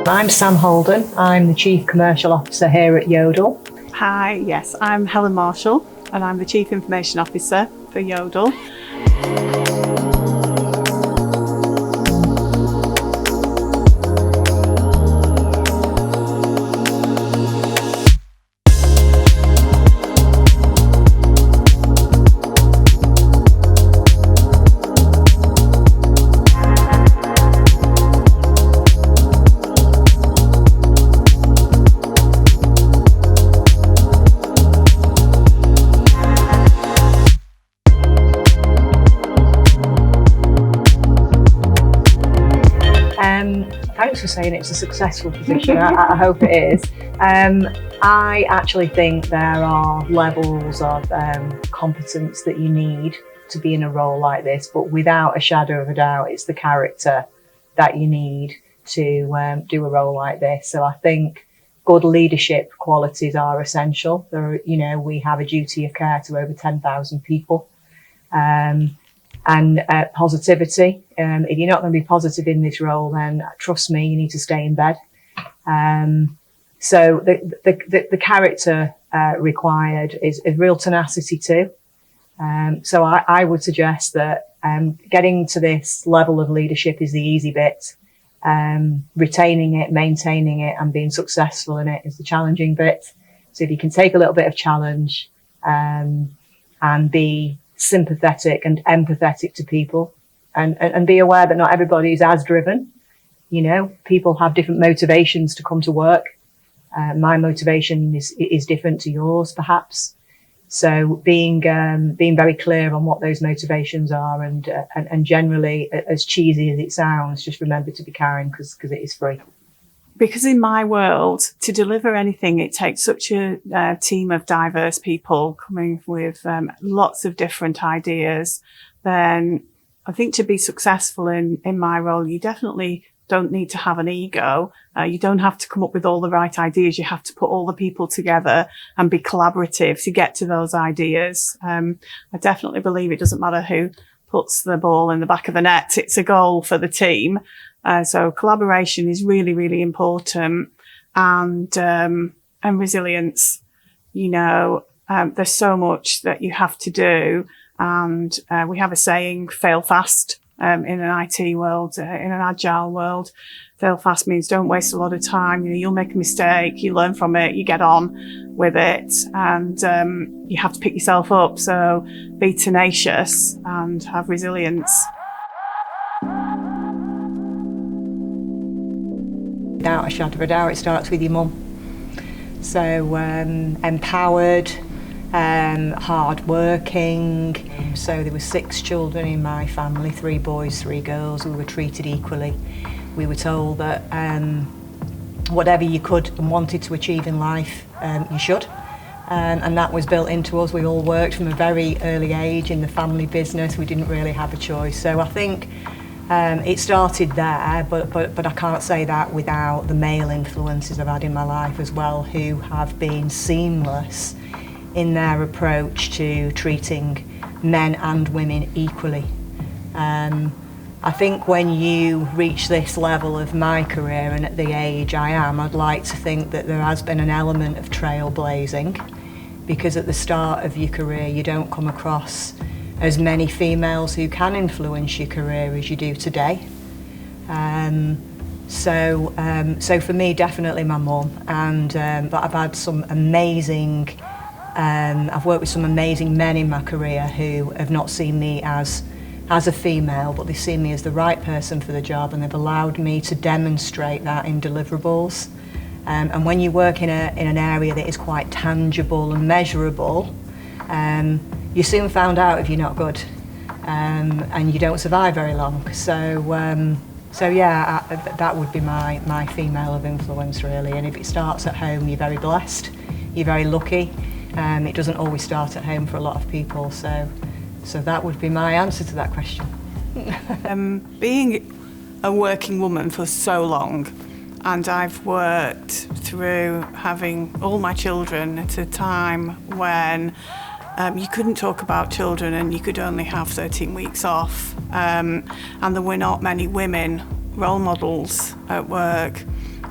I'm Sam Holden. I'm the Chief Commercial Officer here at Yodel. Hi, yes, I'm Helen Marshall and I'm the Chief Information Officer for Yodel. Thanks for saying it's a successful position. I hope it is. I actually think there are levels of competence that you need to be in a role like this, but without a shadow of a doubt, it's the character that you need to do a role like this. So I think good leadership qualities are essential. We have a duty of care to over 10,000 people. And positivity. If you're not going to be positive in this role, then trust me, you need to stay in bed. So the character required is real tenacity too. So I would suggest that getting to this level of leadership is the easy bit. Retaining it, maintaining it, and being successful in it is the challenging bit. So if you can take a little bit of challenge and be sympathetic and empathetic to people and be aware that not everybody is as driven. People have different motivations to come to work. My motivation is different to yours, perhaps. So being very clear on what those motivations are and generally, as cheesy as it sounds, just remember to be kind because it is free. Because in my world, to deliver anything, it takes such a team of diverse people coming with lots of different ideas. Then I think to be successful in my role, you definitely don't need to have an ego. You don't have to come up with all the right ideas. You have to put all the people together and be collaborative to get to those ideas. I definitely believe it doesn't matter who puts the ball in the back of the net. It's a goal for the team. So collaboration is really, really important, and resilience. There's so much that you have to do, and we have a saying: "Fail fast." In an IT world, in an agile world, fail fast means don't waste a lot of time. You'll make a mistake, you learn from it, you get on with it, and you have to pick yourself up. So be tenacious and have resilience. Without a shadow of a doubt, it starts with your mum. So empowered, hard-working. So there were 6 children in my family, 3 boys, 3 girls. We were treated equally. We were told that whatever you could and wanted to achieve in life, you should. And that was built into us. We all worked from a very early age in the family business. We didn't really have a choice. So I think it started there, but I can't say that without the male influences I've had in my life as well, who have been seamless in their approach to treating men and women equally. I think when you reach this level of my career and at the age I am, I'd like to think that there has been an element of trailblazing, because at the start of your career you don't come across as many females who can influence your career as you do today. So for me, definitely my mum, but I've had some amazing, I've worked with some amazing men in my career who have not seen me as a female, but they've seen me as the right person for the job, and they've allowed me to demonstrate that in deliverables. And when you work in an area that is quite tangible and measurable, you're soon found out if you're not good, and you don't survive very long. So yeah, that would be my female of influence, really. And if it starts at home, you're very blessed, you're very lucky. It doesn't always start at home for a lot of people, so that would be my answer to that question. Being a working woman for so long, and I've worked through having all my children at a time when you couldn't talk about children and you could only have 13 weeks off, and there were not many women role models at work.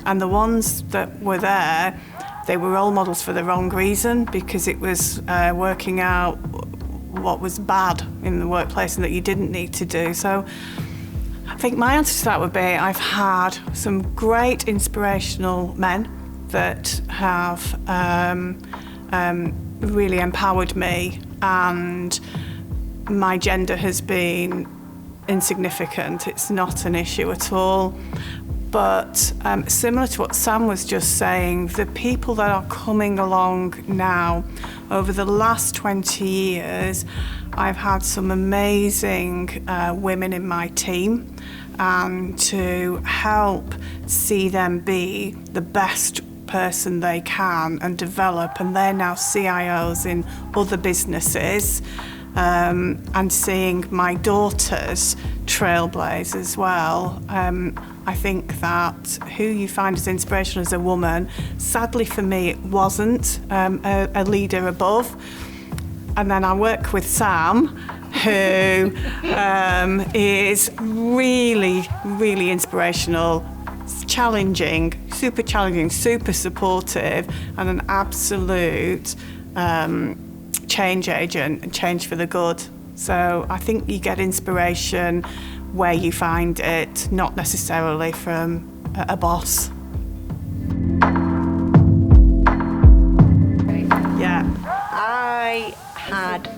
And the ones that were there, they were role models for the wrong reason, because it was working out what was bad in the workplace and that you didn't need to do. So I think my answer to that would be I've had some great inspirational men that have really empowered me, and my gender has been insignificant. It's not an issue at all. But similar to what Sam was just saying, the people that are coming along now, over the last 20 years, I've had some amazing women in my team, and to help see them be the best person they can and develop, and they're now CIOs in other businesses. And seeing my daughters trailblaze as well. I think that who you find as inspirational as a woman, sadly for me it wasn't a leader above. And then I work with Sam, who is really, really inspirational, challenging, super supportive, and an absolute change agent and change for the good. So I think you get inspiration where you find it, not necessarily from a boss. Yeah. I had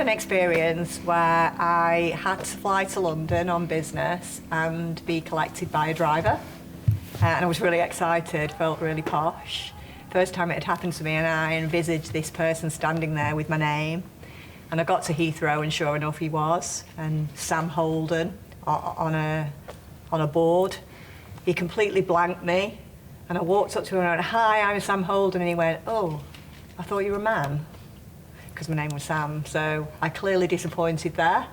an experience where I had to fly to London on business and be collected by a driver. And I was really excited, felt really posh. First time it had happened to me, and I envisaged this person standing there with my name. And I got to Heathrow, and sure enough he was, and Sam Holden on a board. He completely blanked me, and I walked up to him and I went, "Hi, I'm Sam Holden," and he went, "Oh, I thought you were a man," because my name was Sam, so I clearly disappointed there.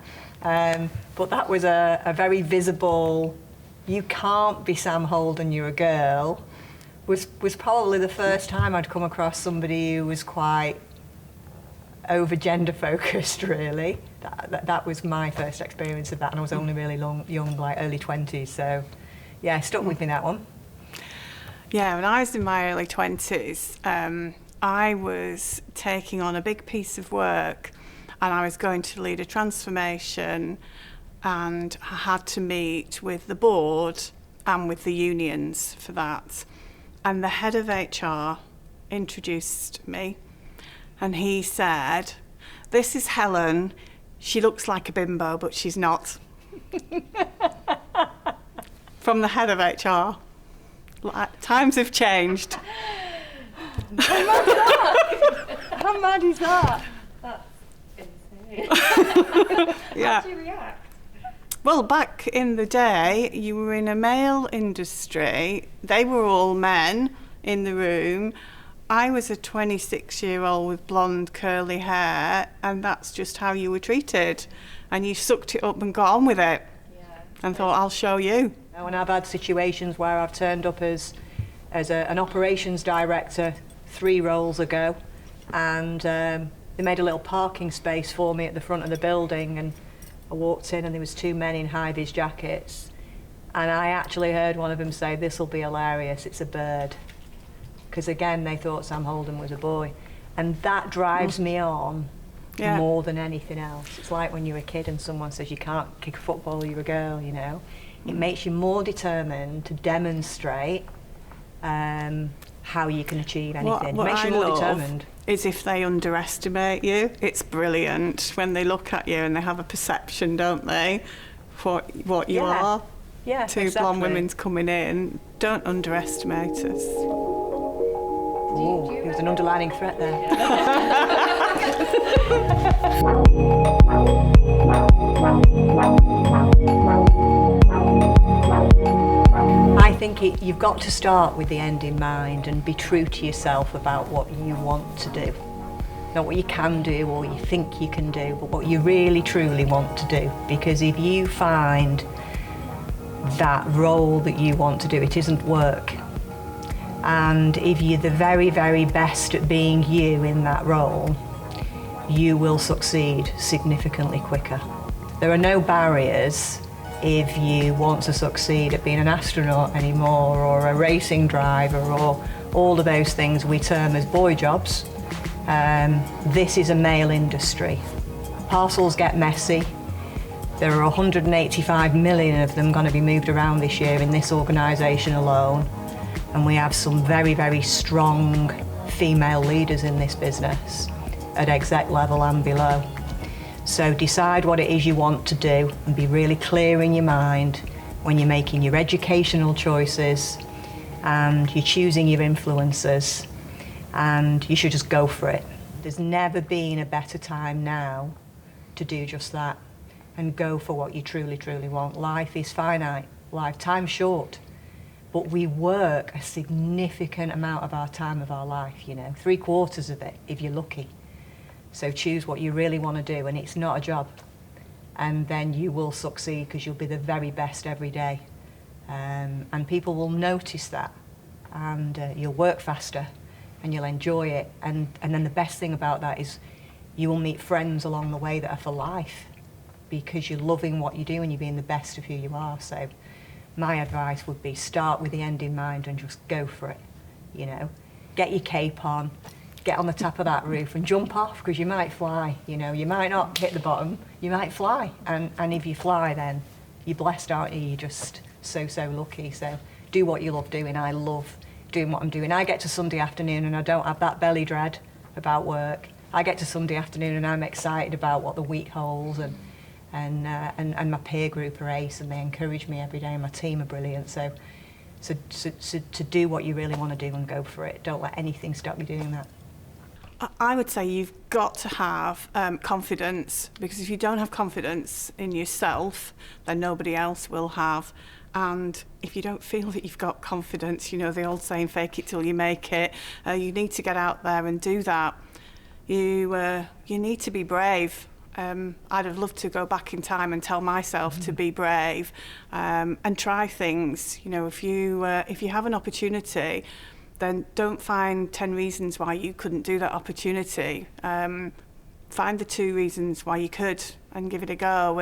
But that was a very visible, you can't be Sam Holden, you're a girl, was probably the first time I'd come across somebody who was quite over gender focused, really. That was my first experience of that, and I was only really young, like early 20s, so yeah, stuck with me, that one. Yeah, when I was in my early 20s, I was taking on a big piece of work, and I was going to lead a transformation, and I had to meet with the board and with the unions for that. And the head of HR introduced me, and he said, "This is Helen. She looks like a bimbo, but she's not." From the head of HR. Times have changed. How mad is that? How mad is that? That's insane. Yeah. How did you react? Well, back in the day, you were in a male industry. They were all men in the room. I was a 26-year-old with blonde curly hair, and that's just how you were treated. And you sucked it up and got on with it. Yeah. And thought, I'll show you. And I've had situations where I've turned up as an operations director 3 roles ago, and they made a little parking space for me at the front of the building, and I walked in and there was 2 men in high-vis jackets, and I actually heard one of them say, "This'll be hilarious, it's a bird." Because again, they thought Sam Holden was a boy. And that drives me on more than anything else. It's like when you're a kid and someone says you can't kick a football, you're a girl, you know. It makes you more determined to demonstrate how you can achieve anything. What It makes you more determined. Is if they underestimate you. It's brilliant when they look at you and they have a perception, don't they, for what you are. Yeah, 2 exactly. blonde women's coming in. Don't underestimate us. Oh, there was an underlining threat there. I think you've got to start with the end in mind and be true to yourself about what you want to do. Not what you can do or you think you can do, but what you really truly want to do. Because if you find that role that you want to do, it isn't work. And if you're the very, very best at being you in that role, you will succeed significantly quicker. There are no barriers if you want to succeed at being an astronaut anymore, or a racing driver, or all of those things we term as boy jobs. This is a male industry. Parcels get messy. There are 185 million of them going to be moved around this year in this organisation alone. And we have some very, very strong female leaders in this business at exec level and below. So decide what it is you want to do and be really clear in your mind when you're making your educational choices and you're choosing your influencers, and you should just go for it. There's never been a better time now to do just that and go for what you truly, truly want. Life is finite, lifetime's short, but we work a significant amount of our time of our life, you know, 3/4 of it if you're lucky. So choose what you really want to do, and it's not a job. And then you will succeed because you'll be the very best every day. And people will notice that, and you'll work faster and you'll enjoy it. And then the best thing about that is you will meet friends along the way that are for life because you're loving what you do and you're being the best of who you are. So my advice would be start with the end in mind and just go for it. You know, get your cape on, get on the top of that roof and jump off, because you might fly. You know, you might not hit the bottom, you might fly. And if you fly, then you're blessed, aren't you? You're just so lucky. So do what you love doing. I love doing what I'm doing. I get to Sunday afternoon and I don't have that belly dread about work. I get to Sunday afternoon and I'm excited about what the week holds, and my peer group are ace and they encourage me every day, and my team are brilliant. So to do what you really want to do and go for it. Don't let anything stop you doing that. I would say you've got to have confidence, because if you don't have confidence in yourself, then nobody else will have. And if you don't feel that you've got confidence, you know the old saying, fake it till you make it, you need to get out there and do that. You need to be brave. I'd have loved to go back in time and tell myself to be brave and try things. You know, if you have an opportunity, then don't find 10 reasons why you couldn't do that opportunity. Find the 2 reasons why you could and give it a go,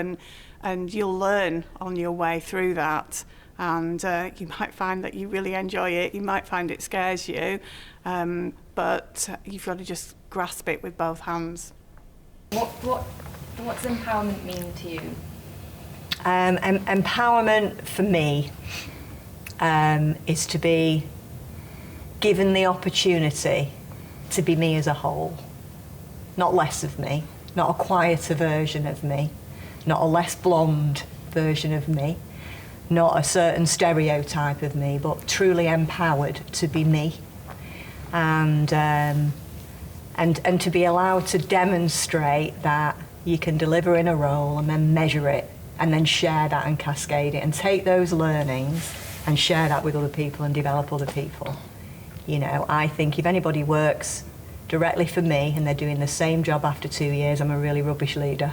and you'll learn on your way through that. And you might find that you really enjoy it, you might find it scares you, but you've got to just grasp it with both hands. What's empowerment mean to you? Empowerment for me is to be given the opportunity to be me as a whole, not less of me, not a quieter version of me, not a less blonde version of me, not a certain stereotype of me, but truly empowered to be me, and to be allowed to demonstrate that you can deliver in a role and then measure it and then share that and cascade it and take those learnings and share that with other people and develop other people. You know, I think if anybody works directly for me and they're doing the same job after 2 years, I'm a really rubbish leader,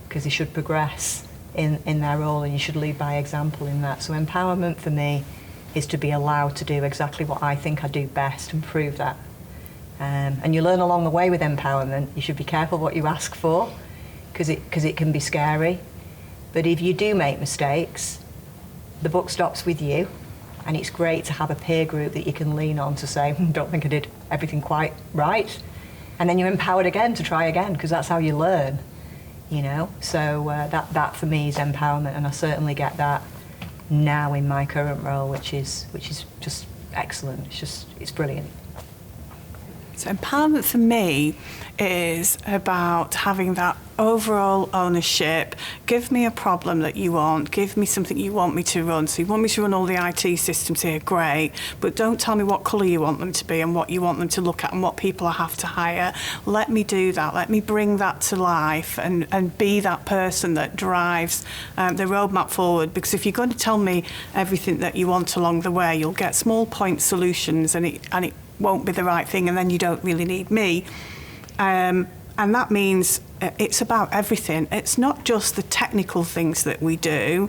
because they should progress in their role and you should lead by example in that. So empowerment for me is to be allowed to do exactly what I think I do best and prove that. And you learn along the way with empowerment. You should be careful what you ask for, because it can be scary. But if you do make mistakes, the buck stops with you. And it's great to have a peer group that you can lean on to say, don't think I did everything quite right. And then you're empowered again to try again, because that's how you learn, you know. So that for me is empowerment, and I certainly get that now in my current role, which is just excellent. It's brilliant. So empowerment for me is about having that overall ownership. Give me a problem that you want. Give me something you want me to run. So you want me to run all the IT systems here, great. But don't tell me what colour you want them to be and what you want them to look at and what people I have to hire. Let me do that. Let me bring that to life and be that person that drives the roadmap forward. Because if you're going to tell me everything that you want along the way, you'll get small point solutions and it won't be the right thing, and then you don't really need me. And that means it's about everything. It's not just the technical things that we do.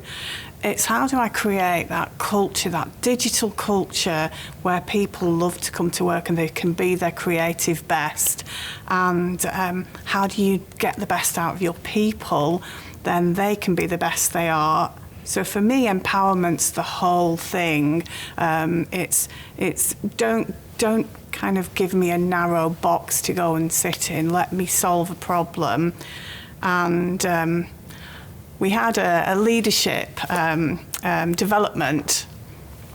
It's how do I create that culture, that digital culture where people love to come to work and they can be their creative best. And how do you get the best out of your people? Then they can be the best they are. So for me, empowerment's the whole thing. It's don't kind of give me a narrow box to go and sit in. Let me solve a problem. And we had a leadership development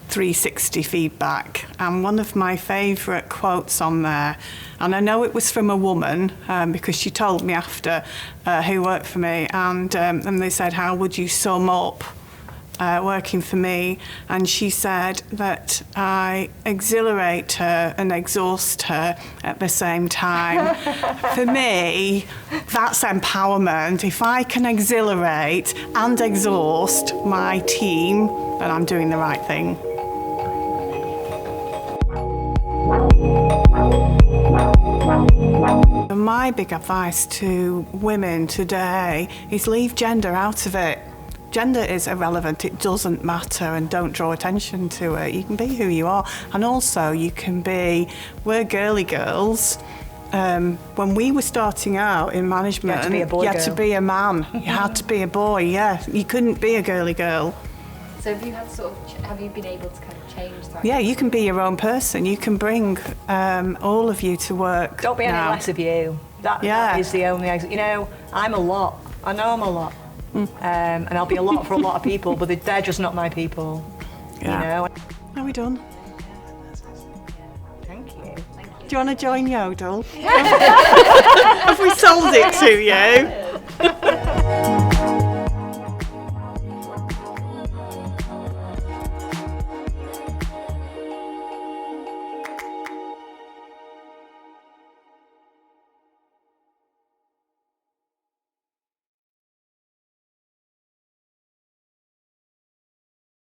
360 feedback, and one of my favourite quotes on there, and I know it was from a woman because she told me after who worked for me, and they said, how would you sum up working for me? And she said that I exhilarate her and exhaust her at the same time. For me, that's empowerment. If I can exhilarate and exhaust my team, then I'm doing the right thing. My big advice to women today is leave gender out of it. Gender is irrelevant, it doesn't matter, and don't draw attention to it. You can be who you are, and also you can be, we're girly girls. When we were starting out in management, you had to be a boy, you had to be a man, you had to be a boy, yeah. You couldn't be a girly girl. So have you had have you been able to kind of change that? Yeah, you can be your own person. You can bring all of you to work. Don't be any now. less of you. That is the only exit. You know, I'm a lot. I know I'm a lot. And I'll be a lot for a lot of people, but they're just not my people. Yeah. You know? Are we done? Thank you. Do you want to join Yodel? Have we sold it to you?